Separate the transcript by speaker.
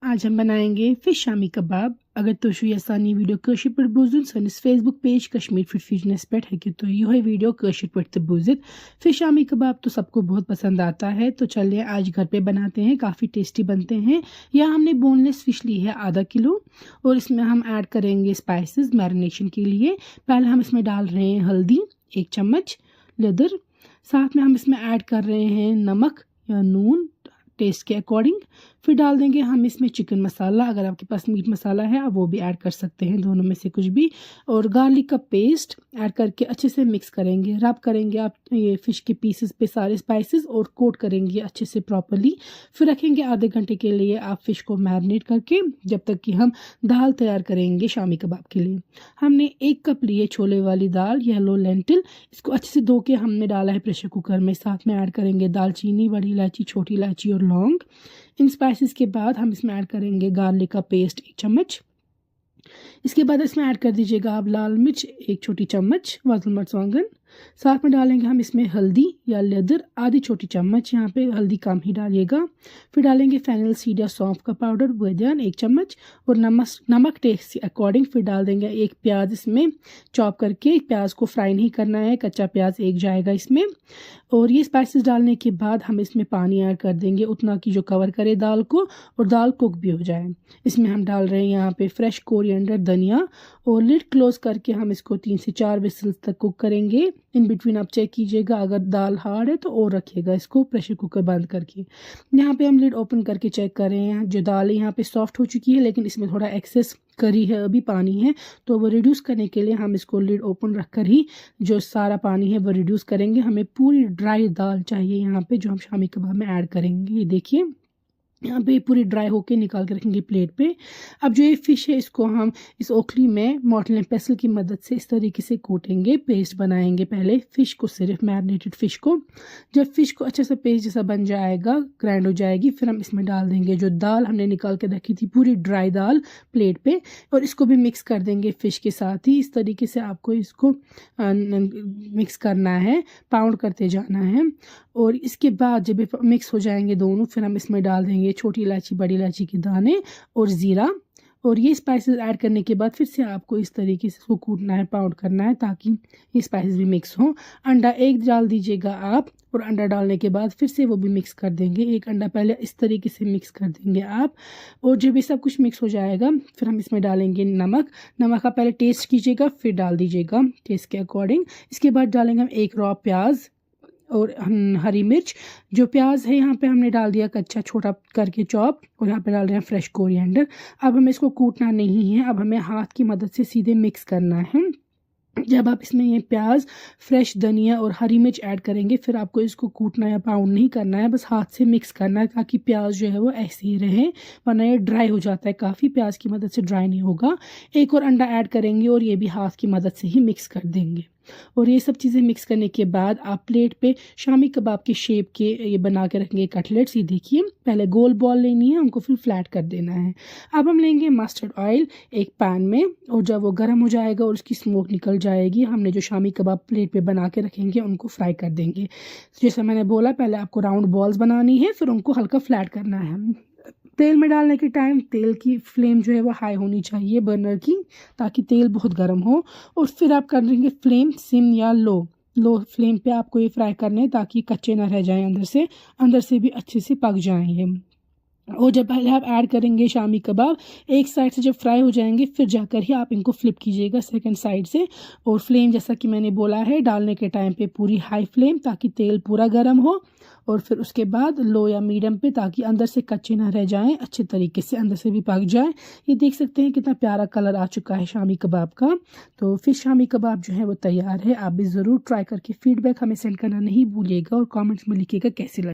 Speaker 1: आज हम बनाएंगे फिश शामी कबाब। अगर तुझे आसानी वीडियो कशीर पर बोजून सनिस Facebook page Kashmir fit fitness पे है कि तो यह वीडियो कशीर पर बोजित फिश शामी कबाब तो सबको बहुत पसंद आता है। तो चलिए आज घर पे बनाते हैं, काफ़ी टेस्टी बनते हैं। यहाँ हमने बोनलेस फिश ली है आधा किलो और इसमें हम ऐड करेंगे स्पाइसेस मैरिनेशन के लिए। पहले हम इसमें डाल रहे हैं हल्दी 1 चम्मच, लेदर, साथ में हम इसमें ऐड कर रहे हैं नमक या नून टेस्ट के अकॉर्डिंग। फिर डाल देंगे हम इसमें चिकन मसाला, अगर आपके पास मीट मसाला है आप वो भी ऐड कर सकते हैं, दोनों में से कुछ भी। और गार्लिक का पेस्ट ऐड करके अच्छे से मिक्स करेंगे, रब करेंगे आप ये फ़िश के पीसेस पे सारे स्पाइसेस और कोट करेंगे अच्छे से प्रॉपरली। फिर रखेंगे आधे घंटे के लिए आप फ़िश को मैरिनेट करके, जब तक कि हम दाल तैयार करेंगे शामी कबाब के लिए। हमने 1 कप लिए छोले वाली दाल, येलो लेंटिल। इसको अच्छे से धो के हमने डाला है प्रेशर कुकर में। साथ में ऐड करेंगे दालचीनी, बड़ी इलायची, छोटी इलायची और लौंग। इन स्पाइसेस के बाद हम इसमें ऐड करेंगे गार्लिक का पेस्ट 1 चम्मच। इसके बाद इसमें ऐड कर दीजिएगा आप लाल मिर्च 1 छोटी चम्मच, वाटल मर्चांगन। साथ में डालेंगे हम इसमें हल्दी या लेदर आधी छोटी चम्मच, यहाँ पे हल्दी कम ही डालिएगा। फिर डालेंगे फेनल सीड या सौंफ का पाउडर बुदियान 1 चम्मच और नमक टेस्ट के अकॉर्डिंग। फिर डाल देंगे 1 प्याज इसमें चॉप करके। प्याज को फ्राई नहीं करना है, कच्चा प्याज एक जाएगा इसमें। और ये स्पाइसेस डालने के बाद हम इसमें पानी ऐड कर देंगे उतना कि जो कवर करे दाल को और दाल कुक भी हो जाए। इसमें हम डाल रहे हैं यहाँ पे फ्रेश कोरिएंडर, धनिया, और लिड क्लोज करके हम इसको 3 से 4 विसल्स तक कुक करेंगे। इन बिटवीन आप चेक कीजिएगा, अगर दाल हार्ड है तो और रखिएगा इसको प्रेशर कुकर बंद करके। यहाँ पे हम लिड ओपन करके चेक कर रहे हैं, जो दाल है यहाँ पे सॉफ्ट हो चुकी है, लेकिन इसमें थोड़ा एक्सेस करी है, अभी पानी है। तो वो रिड्यूस करने के लिए हम इसको लिड ओपन रखकर ही जो सारा पानी है वो रिड्यूस करेंगे। हमें पूरी ड्राई दाल चाहिए यहाँ पे, जो हम शामी कबाब में ऐड करेंगे। ये देखिए यहाँ पे पूरी ड्राई होके निकाल के रखेंगे प्लेट पे। अब जो ये फ़िश है इसको हम इस ओखली में मॉर्टल एंड पेसल की मदद से इस तरीके से कूटेंगे, पेस्ट बनाएंगे पहले फ़िश को, सिर्फ मैरिनेटेड फ़िश को। जब फ़िश को अच्छे से पेस्ट जैसा बन जाएगा, ग्राइंड हो जाएगी, फिर हम इसमें डाल देंगे जो दाल हमने निकाल के रखी थी, पूरी ड्राई दाल प्लेट पे, और इसको भी मिक्स कर देंगे फ़िश के साथ ही। इस तरीके से आपको इसको मिक्स करना है, पाउंड करते जाना है। और इसके बाद जब ये मिक्स हो जाएंगे दोनों, फिर हम इसमें डाल देंगे छोटी इलायची, बड़ी इलायची के दाने और ज़ीरा। और ये स्पाइसेस ऐड करने के बाद फिर से आपको इस तरीके से इसको कूटना है, पाउंड करना है, ताकि ये स्पाइसेस भी मिक्स हो। अंडा 1 डाल दीजिएगा आप, और अंडा डालने के बाद फिर से वो भी मिक्स कर देंगे। 1 अंडा पहले इस तरीके से मिक्स कर देंगे आप। और जब ये सब कुछ मिक्स हो जाएगा, फिर हम इसमें डालेंगे नमक। नमक का पहले टेस्ट कीजिएगा, फिर डाल दीजिएगा टेस्ट के अकॉर्डिंग। इसके बाद डालेंगे हम 1 रॉ प्याज और हरी मिर्च। जो प्याज है यहाँ पे हमने डाल दिया कच्चा, छोटा करके चॉप, और यहाँ पे डाल रहे हैं फ्रेश कोरिएंडर। अब हमें इसको कूटना नहीं है, अब हमें हाथ की मदद से सीधे मिक्स करना है। जब आप इसमें ये प्याज, फ्रेश धनिया और हरी मिर्च ऐड करेंगे, फिर आपको इसको कूटना या पाउंड नहीं करना है, बस हाथ से मिक्स करना है, ताकि प्याज जो है वो ऐसे ही रहे, वरना ये ड्राई हो जाता है काफ़ी, प्याज की मदद से ड्राई नहीं होगा। 1 और अंडा ऐड करेंगे और ये भी हाथ की मदद से ही मिक्स कर देंगे। और ये सब चीज़ें मिक्स करने के बाद आप प्लेट पे शामी कबाब के शेप के ये बना के रखेंगे कटलेट्स। ये देखिए, पहले गोल बॉल लेनी है, उनको फिर फ्लैट कर देना है। अब हम लेंगे मस्टर्ड ऑयल एक पैन में, और जब वो गर्म हो जाएगा और उसकी स्मोक निकल जाएगी, हमने जो शामी कबाब प्लेट पे बना के रखेंगे उनको फ्राई कर देंगे। जैसे मैंने बोला, पहले आपको राउंड बॉल्स बनानी है, फिर उनको हल्का फ्लैट करना है। तेल में डालने के टाइम तेल की फ्लेम जो है वो हाई होनी चाहिए बर्नर की, ताकि तेल बहुत गर्म हो। और फिर आप कर देंगे फ्लेम सिम या लो फ्लेम पे आपको ये फ्राई करने हैं, ताकि कच्चे ना रह जाएं, अंदर से भी अच्छे से पक जाएंगे। और जब पहले आप ऐड करेंगे शामी कबाब, एक साइड से जब फ्राई हो जाएंगे, फिर जाकर ही आप इनको फ्लिप कीजिएगा सेकंड साइड से। और फ्लेम जैसा कि मैंने बोला है, डालने के टाइम पे पूरी हाई फ्लेम, ताकि तेल पूरा गर्म हो। और फिर उसके बाद लो या मीडियम पे, ताकि अंदर से कच्चे ना रह जाएं, अच्छे तरीके से अंदर से भी पक जाए। ये देख सकते हैं कितना प्यारा कलर आ चुका है शामी कबाब का। तो फिर शामी कबाब जो है वो तैयार है। आप भी ज़रूर ट्राई करके फीडबैक हमें सेंड करना नहीं भूलिएगा, और कॉमेंट्स में लिखिएगा कैसे लगे।